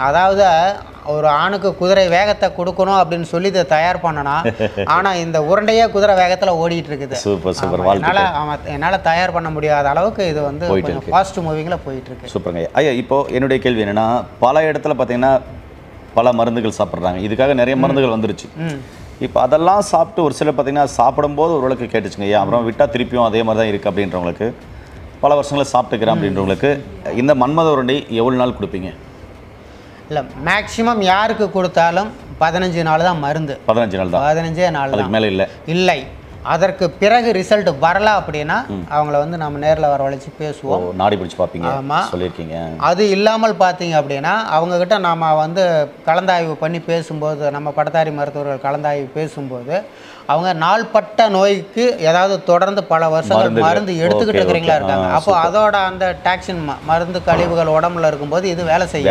அதாவது ஒரு ஆணுக்கு குதிரை வேகத்தை கொடுக்கணும் அப்படின்னு சொல்லி இதை தயார் பண்ணனா, ஆனால் இந்த உருண்டையே குதிரை வேகத்தில் ஓடிட்டு இருக்குது. சூப்பர். என்னால் தயார் பண்ண முடியாத அளவுக்கு இது வந்து கொஞ்சம் ஃபாஸ்ட் மூவிங்கில் போயிட்டு இருக்கு. சூப்பருங்க ஐயா. இப்போ என்னுடைய கேள்வி என்னன்னா, பல இடத்துல பார்த்தீங்கன்னா பல மருந்துகள் சாப்பிட்றாங்க. இதுக்காக நிறைய மருந்துகள் வந்துருச்சு. இப்போ அதெல்லாம் சாப்பிட்டு ஒரு சிலர் பார்த்தீங்கன்னா சாப்பிடும்போது ஓரளவுக்கு கேட்டுச்சுங்க ஐயா, அப்புறம் விட்டால் திருப்பியும் அதே மாதிரி தான் இருக்குது அப்படின்றவங்களுக்கு, பல வருஷங்களை சாப்பிட்டுக்கிறேன் அப்படின்றவங்களுக்கு இந்த மன்மத உருண்டை எவ்வளோ நாள் கொடுப்பீங்க? இல்லை, மேக்ஸிமம் யாருக்கு கொடுத்தாலும் 15 நாள் தான் மருந்து. 15 நாள் தான். 15 நாள் அதுக்கு மேலே இல்லை. அதற்கு பிறகு ரிசல்ட் வரல அப்படின்னா அவங்கள வந்து நம்ம நேரில் வரவழைச்சி பேசுவோம், நாடி பிடிச்சி பார்ப்பீங்க. ஆமாம், சொல்லியிருக்கீங்க. அது இல்லாமல் பார்த்தீங்க அப்படின்னா அவங்கக்கிட்ட நாம் வந்து கலந்தாய்வு பண்ணி பேசும்போது, நம்ம பட்டதாரி மருத்துவர்கள் கலந்தாய்வு பேசும்போது அவங்க நாள்பட்ட நோய்க்கு ஏதாவது தொடர்ந்து பல வருஷங்கள் மருந்து எடுத்துக்கிட்டு இருக்கிறீங்களா இருக்காங்க. அப்போ அதோட அந்த டாக்ஸின் மருந்து கழிவுகள் உடம்புல இருக்கும்போது இது வேலை செய்யாது.